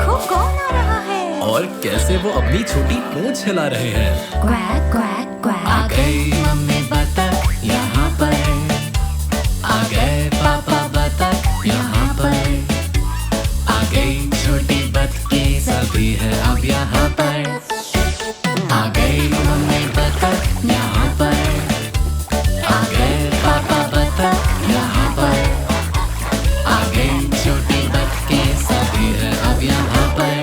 देखो कौन आ रहा है। और कैसे वो अपनी छोटी पूंछ हिला रहे हैं। Quack quack quack. आ गई मम्मी बतख यहाँ पर, आ गए पापा बतख यहाँ पर, आ गई छोटी बतखें सभी है अब यहाँ पर। आ गई मम्मी बतख यहाँ पर, आ गए पापा बतख यहाँ पर, आ गई छोटी बतखें सभी है अब यहाँ पर।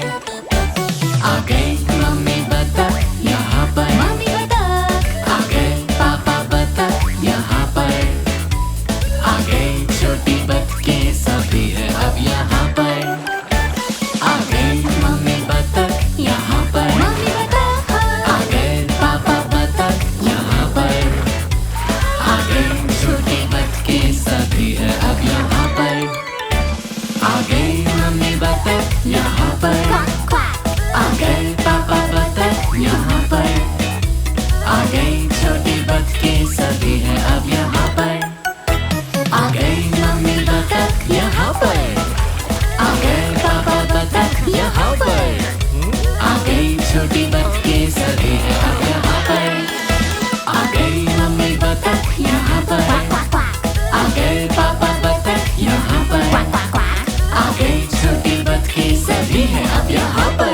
आ गई मम्मी बतख यहाँ पर, मम्मी बतख। आ गए पापा बतख यहाँ पर, आ गई छोटी बतखें सभी है अब यहाँ पर। आ गई मम्मी बतख यहाँ पर, मम्मी बतख। आ गए पापा बतख यहाँ पर, आ गई छोटी बतखें सभी है अब यहाँ पर। आ गई मम्मी बतख यहाँ पर, क्वैक क्वैक। आ गए पापा बतख यहाँ पर, आ गई छोटी बतखें सभी है अब यहाँ पर। आ गई मम्मी बतख यहाँ पर, आ गए पापा बतख यहाँ पर, आ गई छोटी बतखें सभी है अब यहाँ पर। आ गई मम्मी बतख यहाँ पर, क्वैक क्वैक। आ गए पापा बतख यहाँ पर, क्वैक क्वैक क्वैक। आ गई छोटी बतखें सभी है अब यहाँ पर।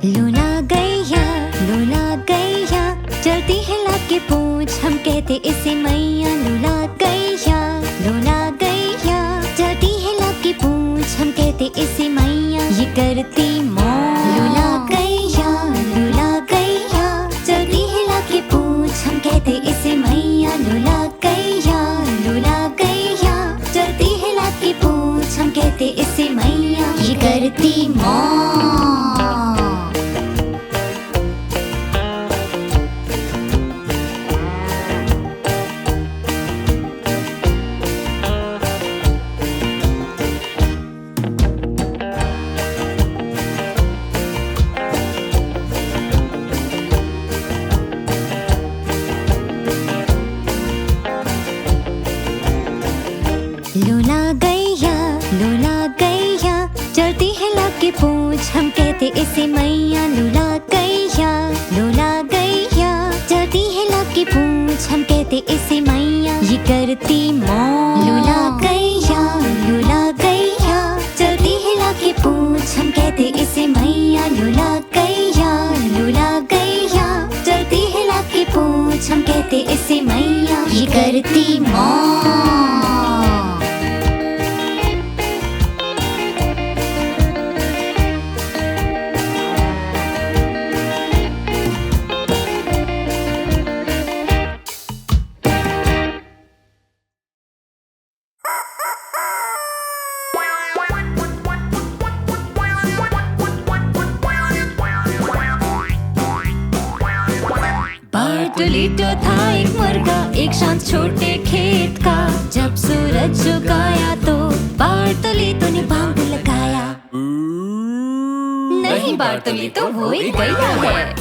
लूला गैया, चलती है लाके पूछ, हम कहते इसे मैया। लूला गैया, चलती है लाके पूछ, हम कहते इसे मैया। ये करती मौज। लूला गैया, चलती है लाके पूछ, हम कहते इसे मैया। लूला गैया, चलती है लाके पूछ, हम कहते इसे मैया। ये करती मौज। लूला गैया, चलती है लाके पूछ, हम कहते इसे मैया। लूला गैया, चलती है लाके पूछ, हम कहते इसे मैया। ये करती मौज। लूला गैया, चलती है लाके पूछ, हम कहते इसे मैया। लूला गैया, चलती है लाके पूछ, हम कहते इसे मैया। ये करती मौज। बार्टोलीटो था एक मुर्गा, एक शांत छोटे खेत का। जब सूरज झुकाया तो बार्टोलीटो ने भांग लगाया। नहीं बार्टोलीटो, वो एक गैया है।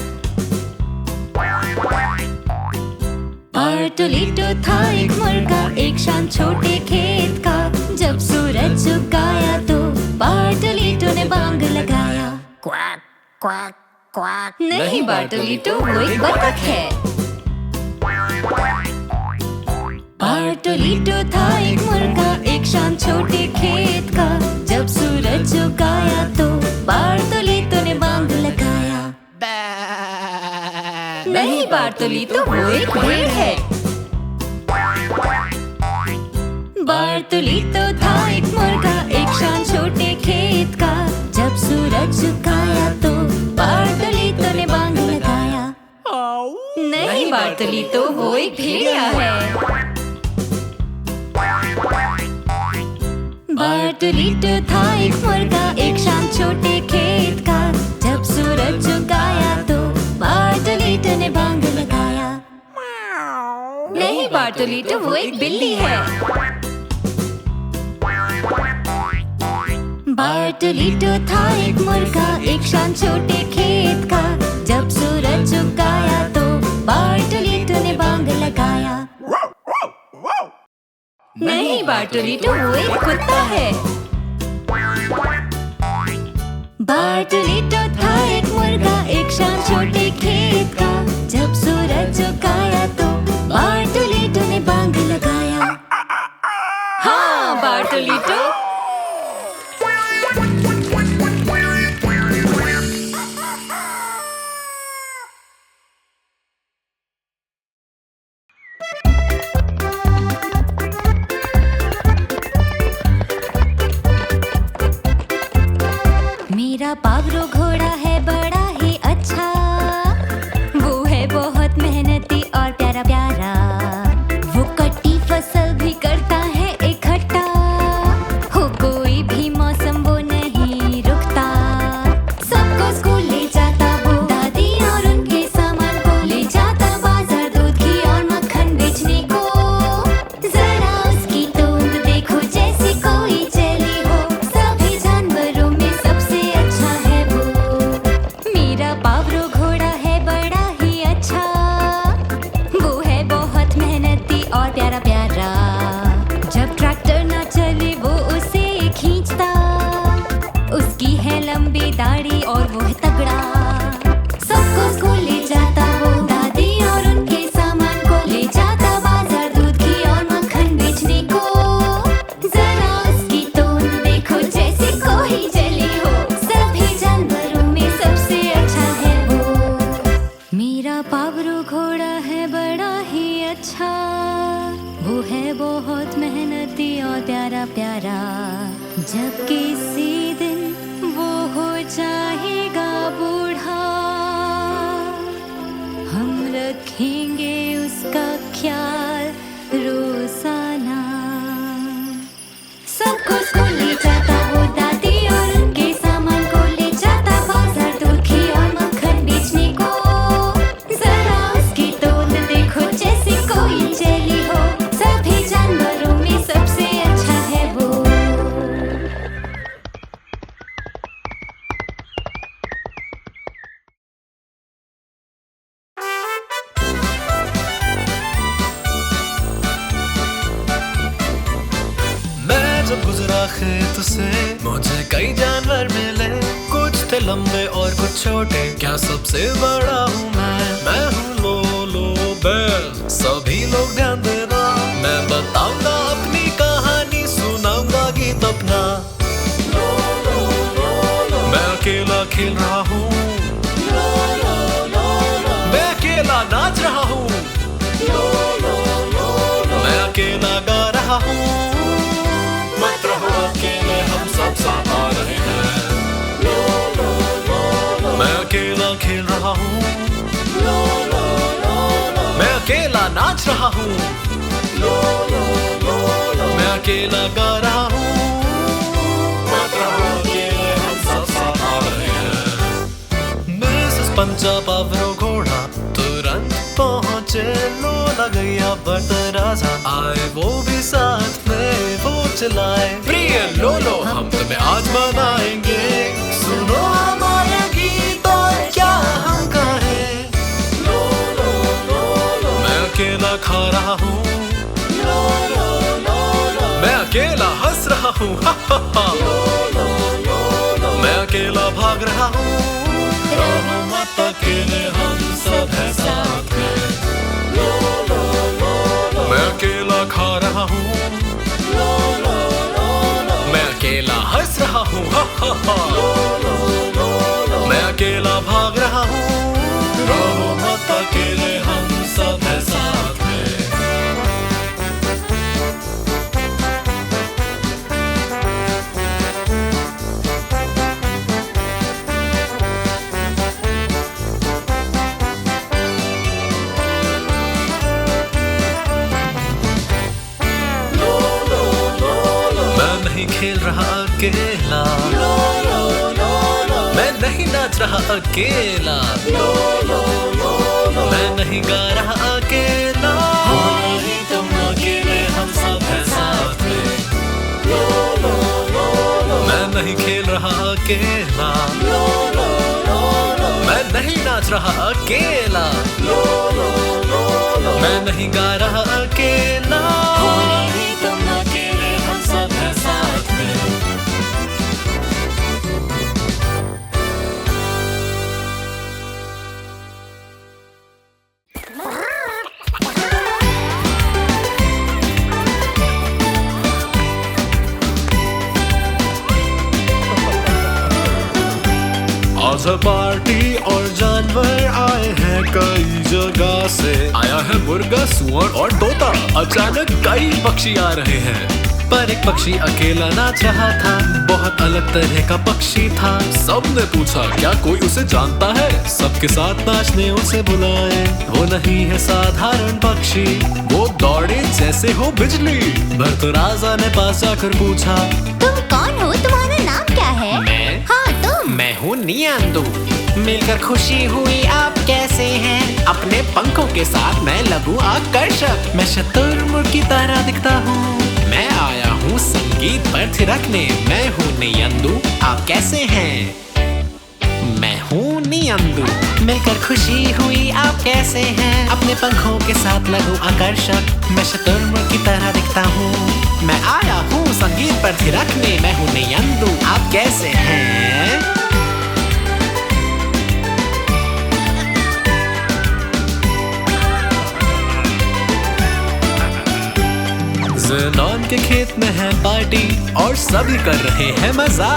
बार्टोलीटो था एक मुर्गा, एक शांत छोटे खेत का। जब सूरज झुकाया तो बार्टोलीटो ने भांग लगाया। Quack quack quack. नहीं बार्टोलीटो, वो एक बतख है। बार्टोलीटो था एक मुर्गा, एक शांत छोटे खेत का। जब सूरज झुकाया तो बार्टोलीटो ने बांग लगाया। नहीं बार्टोलीटो, वो एक भेड़ है। बार्टोलीटो था एक मुर्गा, एक शांत छोटे खेत का। जब सूरज झुकाया तो बार्टोलीटो ने बांग लगाया। नहीं बार्टोलीटो, वो एक भेड़िया है। बार्टोलीटो था एक मुर्गा एक शाम छोटे खेत का। जब सूरज झुकाया तो बार्टोलीटो ने बांग लगाया। नहीं बार्टोलीटो, वो एक बिल्ली है। बार्टोलीटो था एक मुर्गा एक शाम छोटे खेत का। जब सूरज झुकाया तो बार्टोलीटो ने बांग लगाया। नहीं बार्टोलीटो, वो एक कुत्ता है। बार्टोलीटो था एक मुर्गा एक शाम छोटे खेत का। जब सूरज झुकाया तो बार्टोलीटो ने बांग लगाया। हाँ बार्टोलीटो। मेरा पावरो घोड़ा है बड़ा ही अच्छा। वो है बहुत मेहनती और प्यारा प्यारा। वो कटी फसल भी करता है इकट्ठा। हो कोई भी मौसम वो नहीं रुकता। सबको स्कूल ले जाता वो, दादी और उनके सामान को ले जाता बाजार दूध घी और मक्खन बेचने को। जरा उसकी तोंद देखो जैसे कोई चली हो। सभी जानवरों में सबसे अच्छा है वो। मेरा पावरो घोड़ा है बड़ा ही अच्छा। वो है बहुत मेहनती और प्यारा प्यारा। जब ट्रैक्टर ना चले वो उसे खींचता। उसकी है लंबी दाढ़ी और वो है तगड़ा। सबको स्कूल ले जाता वो, दादी और उनके सामान को ले जाता बाजार दूध घी और मक्खन बेचने को। जरा उसकी तोंद देखो जैसे कोई जली हो। सभी जानवरों में सबसे अच्छा है वो। मेरा पावरो घोड़ा है बड़ा ही अच्छा। वो है बहुत मेहनती और प्यारा प्यारा। जब किसी दिन वो हो जाएगा बूढ़ा, हम रखेंगे उसका ख्याल रोजाना। सबको स्कूल ले जाता वो, दादी और उनके सामान को ले जाता बाजार दूध घी और मक्खन बेचने को। जरा उसकी तोंद देखो जैसे कोई चली हो। सभी जानवरों में सबसे अच्छा है वो। मैं जब गुजरा खेत से मुझे कई जानवर मिले। कुछ थे लंबे और कुछ छोटे, क्या सबसे बड़ा हूँ मैं हूँ लोलो बैल। सभी लोग ध्यान देना, मैं बताऊंगा अपनी कहानी, सुनाऊंगा गीत अपना। मैं अकेला खेल रहा हूँ, मैं अकेला नाच रहा हूँ, मैं अकेला गा रहा हूँ। मत रहो अकेले, हम सब साथ आ रहे हैं। मैं अकेला खेल रहा हूँ, मैं अकेला नाच रहा हूँ, मैं अकेला गा रहा हूँ। मत रहो अकेले, हम सब साथ आ रहे हैं। मिसेस पंचा पावरो घोड़ा तुरंत पहुँचे। लोला गैया बरतराजा आए वो भी साथ में। वो चलाए, प्रिय लोलो हम तुम्हें आज मनाएंगे। सुनो हमारा गीत और क्या हम कहें। मैं अकेला खा रहा हूँ, मैं अकेला हंस रहा हूँ, मैं अकेला भाग रहा हूँ। रहो मत अकेले, हम सब हैं साथ में। मैं अकेला खा रहा हूँ, मैं अकेला हंस रहा हूँ, मैं अकेला भाग रहा हूँ। रहो मत अकेले, हम सब हैं साथ में। नहीं खेल रहा अकेला, मैं नहीं नाच रहा अकेला, मैं नहीं गा रहा अकेला, हो नहीं तुम अकेले, हम सब हैं साथ में। मैं नहीं खेल रहा अकेला, मैं नहीं नाच रहा अकेला, मैं नहीं गा रहा अकेला, हो नहीं तुम अकेले, हम सब हैं साथ में। आज है पार्टी और जानवर आए हैं कई जगह से, आया है मुर्गा, सुअर और तोता, अचानक कई पक्षी आ रहे हैं। पर एक पक्षी अकेला नाच रहा था, बहुत अलग तरह का पक्षी था। सबने पूछा क्या कोई उसे जानता है, सबके साथ नाचने उसे बुलाए। वो नहीं है साधारण पक्षी, वो दौड़े जैसे हो बिजली। भरत राजा ने पास जाकर पूछा, तुम कौन हो, तुम्हारा नाम क्या है? मैं? हाँ तुम। मैं हूँ नियांदु। मिलकर खुशी हुई, आप कैसे हैं? अपने पंखों के साथ मैं लगूं आकर्षक, मैं शुतुरमुर्ग की तरह दिखता हूँ। मैं आया हूँ संगीत पर थिरकने, मैं हूँ नियांदु, आप कैसे हैं? मैं हूँ नियांदु। मिलकर खुशी हुई, आप कैसे हैं? अपने पंखों के साथ लगूं आकर्षक, मैं शुतुरमुर्ग की तरह दिखता हूँ। मैं आया हूँ संगीत पर थिरकने, मैं हूँ नियांदु, आप कैसे हैं? ज़ेनान के खेत में है पार्टी और सभी कर रहे हैं मजा।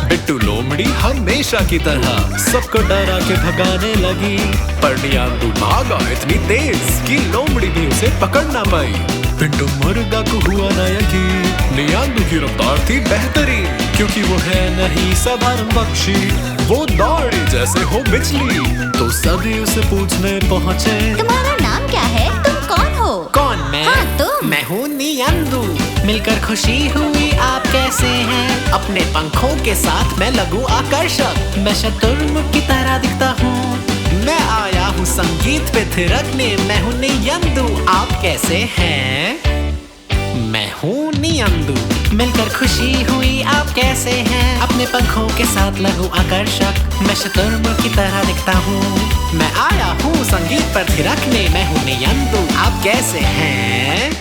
बिट्टू लोमड़ी हमेशा की तरह सबको डरा के भगाने लगी, पर नियांदु भागा इतनी तेज कि लोमड़ी भी उसे पकड़ ना पाई। पिंटू मुर्गा को हुआ ना यकीन, नियांदु की रफ्तार थी बेहतरीन, क्योंकि वो है नहीं साधारण पक्षी, वो दौड़े जैसे हो बिजली। तो सभी उसे पूछने पहुँचे, तुम्हारा नाम क्या है, तुम कौन हो? कौन मैं? हाँ तुम। मैं हूँ नियांदु। मिलकर खुशी हुई, आप कैसे हैं? अपने पंखों के साथ मैं लगूं आकर्षक, मैं शुतुरमुर्ग की तरह दिखता हूँ। मैं आया हूँ संगीत पे थिरकने, मैं हूँ नियांदु, आप कैसे हैं? मैं हूँ नियांदु। मिलकर खुशी हुई, आप कैसे हैं? अपने पंखों के साथ लगूं आकर्षक, मैं शुतुरमुर्ग की तरह दिखता हूँ। मैं आया हूँ संगीत पर थिरकने, मैं हूँ नियांदु, आप कैसे हैं?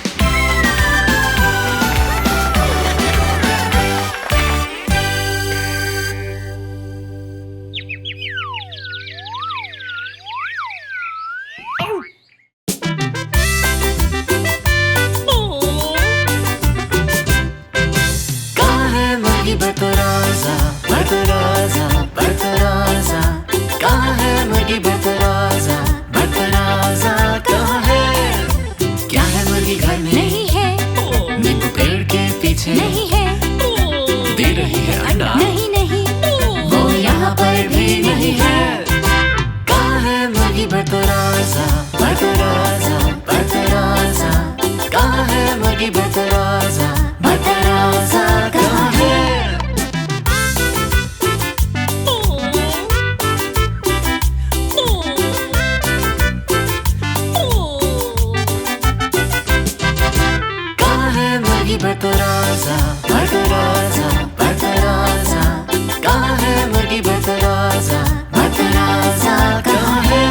बतराजा बतराजा बतराजा, कहाँ है मुर्गी बतराजा? बतराजा कहाँ है? क्या है मुर्गी घर में? नहीं है। नींबू पेड़ के पीछे नहीं है। दे रही है अंडा? नहीं नहीं। वो यहाँ पर भी नहीं है। कहाँ है मुर्गी बतराजा? बतराजा बतराजा, कहाँ है मुर्गी बतराजा? बतराजा कहाँ है? बतराजा बतराजा बतराजा, कहाँ है मुर्गी बतराजा? बतराजा कहाँ है?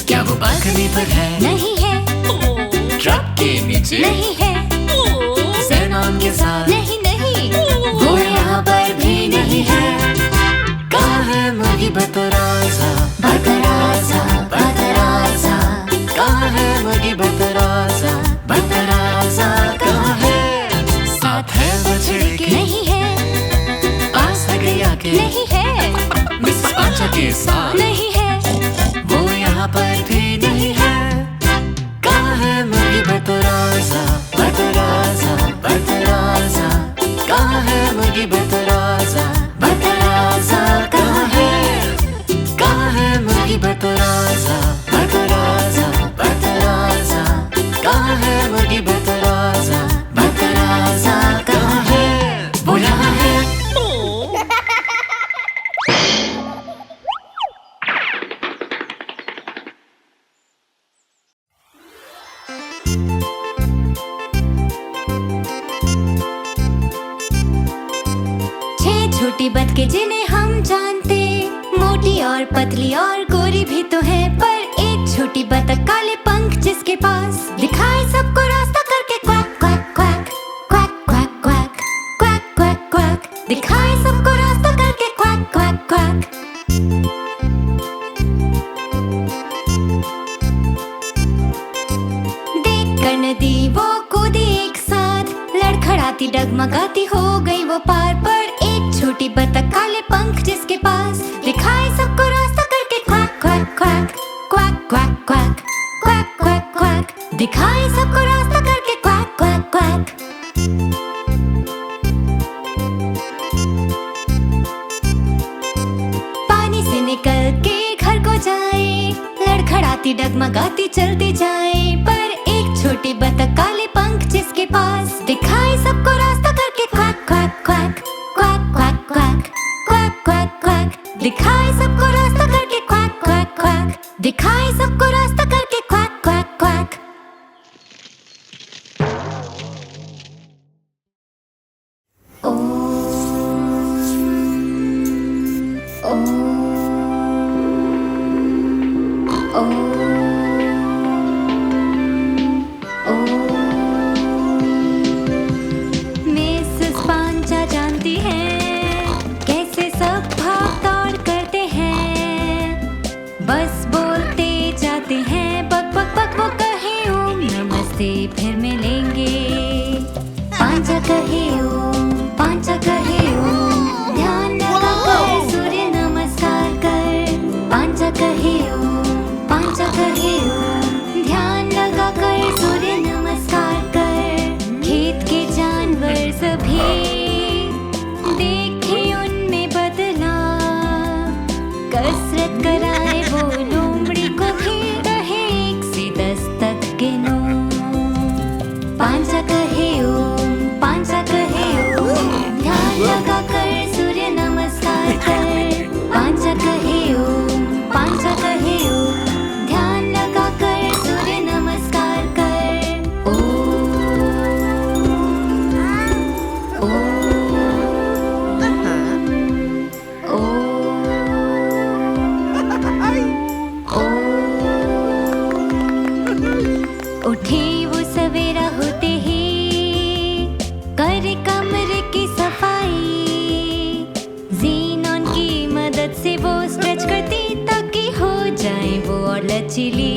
क्या वो बालकनी पर है? नहीं है। ट्रक के नीचे? नहीं है। ज़ेनान के साथ? नहीं नहीं। वो यहाँ पर भी नहीं है। कहाँ है मुर्गी बतराजा? बतराजा बतराजा, कहाँ है मुर्गी बतराजा? बतराजा कहाँ है? साथ है बछड़े के? नहीं है। पास है गैया के? नहीं है। मिसेस पांचा के साथ? नहीं है। वो यहाँ पर भी नहीं है। कहाँ है मुर्गी बतराजा? बतराजा बतराजा, कहाँ है मुर्गी बतराजा? बतराजा कहाँ है? कहाँ है मुर्गी बतराजा? बतराजा बतराजा, कहाँ है मुर्गी बतराजा? बतराजा कहाँ है? वो छोटी बत के जिन्हें हम जानते, मोटी और पतली और गोरी भी तो है, पर एक छोटी बतख काले पंख जिसके पास दिखाए सबको रास्ता करके quack quack quack quack quack quack quack quack quack, दिखाए सबको रास्ता करके क्वैक क्वैक क्वैक। देख कर नदी वो कूदी एक साथ, लड़खड़ाती डगमगाती हो गई वो पार, पर एक छोटी बतख काले पंख जिसके पास दिखाए सबको रास्ता करके quack quack quack quack quack quack quack quack quack, दिखाए सबको रास्ता करके क्वैक क्वैक क्वैक। पानी से निकल के घर को जाए, लड़खड़ाती डगमगाती चलती जाए, पर एक छोटी बतख काले पंख जिसके पास दिखाए सबको रास्ता करके quack quack quack quack quack quack quack quack quack, दिखाए सबको रास्ता करके क्वैक क्वैक क्वैक, दिखाए सबको रास्ता करके क्वैक क्वैक क्वैक। ओ ओ ओ मिसेस पांचा जानती हैं कैसे सब भाग दौड़ करते हैं, बस बोलते जाते हैं बक बक बक, वो कहे ओम नमस्ते फिर मिलेंगे। पांचा कहे ओम, पांचा कहे ओम, ध्यान लगा कर सूर्य नमस्कार कर। पांचा कहे ओम, पांचा कहे ओम, ध्यान लगा कर सूर्य नमस्कार कर। खेत के जानवर सभी देखे उनमें बदलाव, कसरत कराए वो लोमड़ी को भी कहे 1 से 10 तक गिनो। पांचा कहे ओम, पांचा कहे ओम, ध्यान लगा कर सूर्य नमस्कार कर। पांचा कहे ओम, पांचा कहे ओम, ध्यान लगा कर सूर्य नमस्कार कर। ओम उठे वो सवेरा होते ही, करे कमरे की सफाई, ज़ीनोन की मदद से वो स्ट्रेच करती ताकि हो जाए वो और लचीली।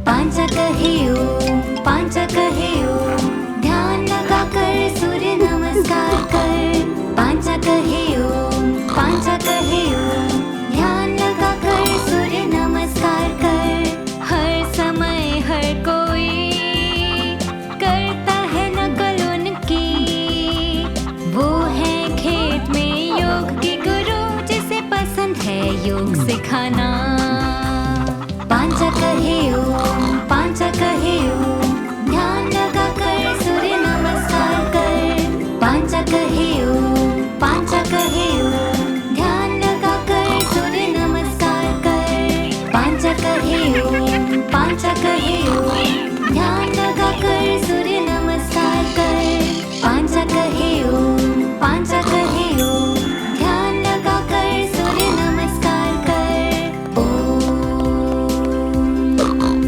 पांचा कहे ओम, पांचा कहे ओम, ध्यान लगा कर सूर्य नमस्कार कर। पांचा कहे ओम, पांचा कहे ओम, ध्यान लगा कर सूर्य नमस्कार कर। हर समय हर कोई करता है नकल उनकी, वो है खेत में योग के गुरु जिसे पसंद है योग सिखाना। पांचा कहे ओम, पांचा कहे ओम, ध्यान लगा कर सूर्य नमस्कार कर। पांचा कहे ओम, पांचा कहे ओम, ध्यान लगा कर सूर्य नमस्कार कर। पांचा कहे ओम, पांचा कहे ओम, ध्यान लगा कर सूर्य नमस्कार कर। पांचा कहे ओम, पांचा कहे ओम, ध्यान लगा कर सूर्य नमस्कार कर। ओम ओम।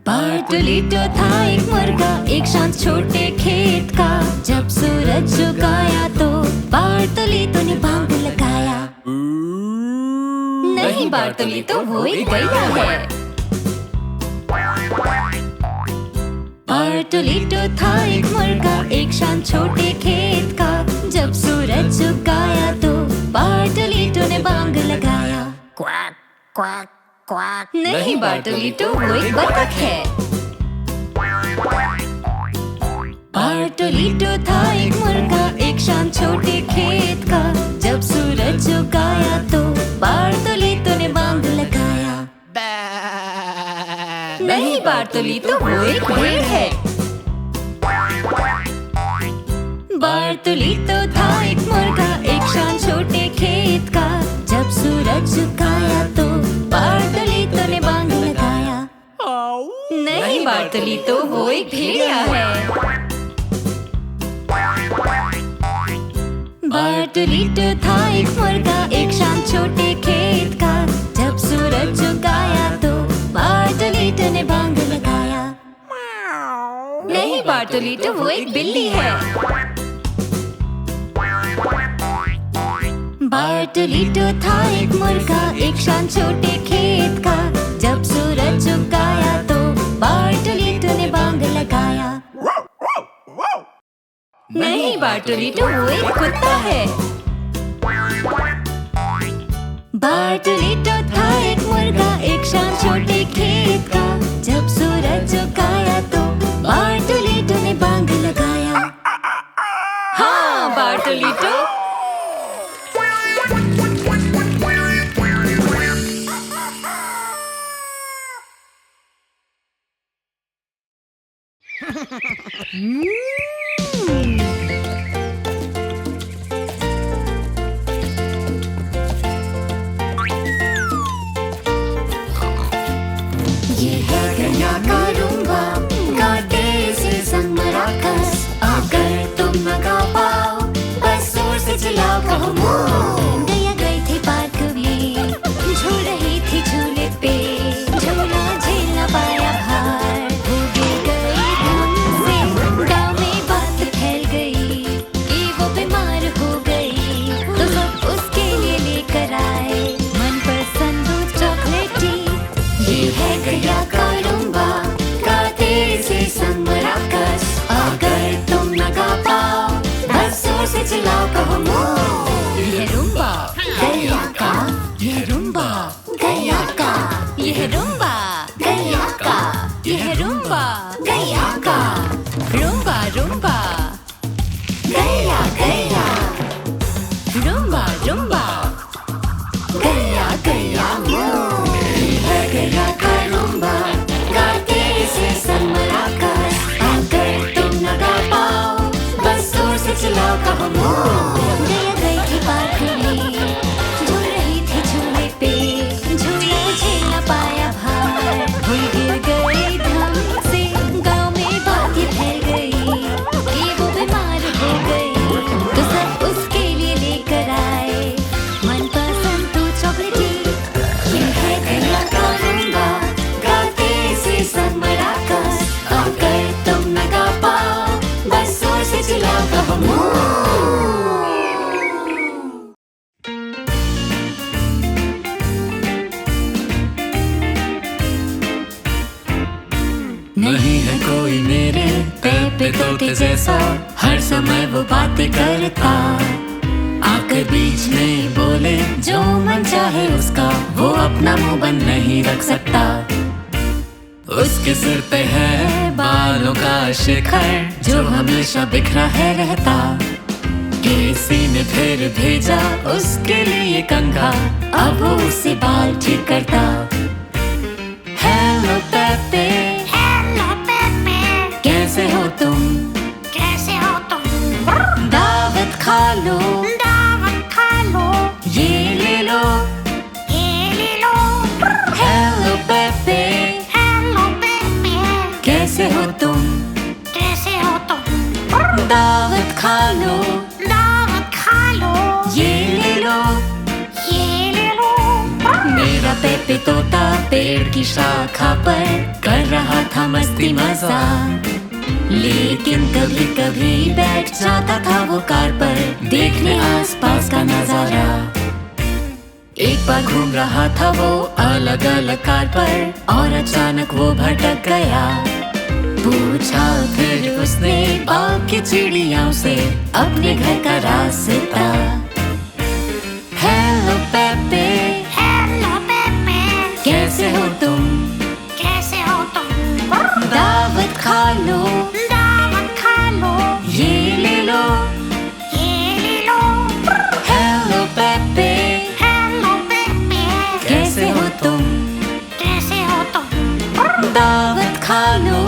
बार्टोलीटो था एक मुर्गा एक शांत छोटे खेत का, जब सूरज झुकाया तो बार्टोलीटो ने भांग लगाया। नहीं बार्टोलीटो, वो एक गैया है। बार्टोलीटो था एक मुर्गा एक शांत छोटे खेत का, जब सूरज झुकाया तो बार्टोलीटो ने भांग लगाया। Quack quack quack. नहीं बार्टोलीटो, वो एक बतख है। बार्टोलीटो था एक मुर्गा एक शांत छोटे खेत का, जब सूरज झुकाया तो बार्टोलीटो ने बांग लगाया। नहीं बार्टोलीटो, वो एक भेड़ है। बार्टोलीटो था एक मुर्गा, एक शान छोटे खेत का। जब सूरज झुकाया तो बार्टोलीटो ने बांग लगाया। नहीं बार्टोलीटो, वो एक भेड़िया है। बार्टोलीटो था एक मुर्गा, एक शाम छोटे खेत का। जब सूरज झुकाया तो बार्टोलीटो ने बांग लगाया। नहीं बार्टोलीटो, वो एक बिल्ली है। बार्टोलीटो था एक मुर्गा, एक शाम छोटे खेत का। जब सूरज झुकाया तो बार्टोलीटो ने बांग लगाया। नहीं बार्टोलीटो, वो एक कुत्ता है। बार्टोलीटो था एक मुर्गा, एक शाम छोटे खेत का। जब सूरज झुकाया तो बार्टोलीटो ने बांग लगाया। हाँ बार्टोलीटो। ये है गैया का रूम्बा, कांटे से संग मराकस। अगर तुम न गा पाओ बस जोर से चिल्लाओ, कहो moo। गैया गई थी पार्क में, झूल रही थी झूले पे। झूला झेल ना पाया भार, हो गई धुन से। गाँव में बात फैल गई कि वो बीमार हो गई। तो सब उसके लिए लेकर आए मनपसंद दूध चॉकलेटी। ये है गैया का रूम्बा, कांटे से संग मराकस। अगर तुम न गा पाओ बस जोर से चिल्लाओ, कहो moo। यह रूम्बा गैया का, यह रूम्बा गैया का, यह रूम्बा गैया का, यह रूम्बा गैया का। रूम्बा रूम्बा गैया गैया, रूम्बा रूम्बा गैया गैया moo। ये है गैया का रूम्बा, कांटे से संग मराकस। अगर तुम न गा पाओ बस जोर से चिल्लाओ, कहो moo। गैया गई थी पार्क में, झूल रही थी झूले पे। झूला झेल ना पाया भार, भूल गिर गई धम से। गाँव में बात ये फैल गई कि वो बीमार हो गई। तो सब उसके लिए लेकर आए मनपसंद दूध चॉकलेटी। ये है गैया का रूम्बा, कांटे से संग मराकस। अगर तुम न गा पाओ बस जोर से चिल्लाओ, कहो moo। नहीं है कोई मेरे पेपे तोते जैसा, हर समय वो बातें करता। आकर बीच में बोले जो मन चाहे उसका, वो अपना मुंह बंद नहीं रख सकता। उसके सिर पे है बालों का शिखर, जो हमेशा बिखरा है रहता। किसी ने फिर भेजा उसके लिए कंघा, अब वो उससे बाल ठीक करता। हेलो पेपे, कैसे हो तुम? दावत खा लो, ये ले लो। हेलो पेपे, कैसे हो तुम? दावत खा लो, ये ले लो। मेरा पेपे तोता पेड़ की शाखा पर कर रहा था मस्ती मजा। लेकिन कभी कभी बैठ जाता था वो कार पर, देखने आसपास का नजारा। एक बार घूम रहा था वो अलग अलग कार पर, और अचानक वो भटक गया। पूछा फिर उसने बाकी चिड़ियों से अपने घर का रास्ता। हेलो पेपे, कैसे हो तुम? दावत खा लो, ये ले लो। हेलो पेपे, कैसे हो तुम? दावत खा लो,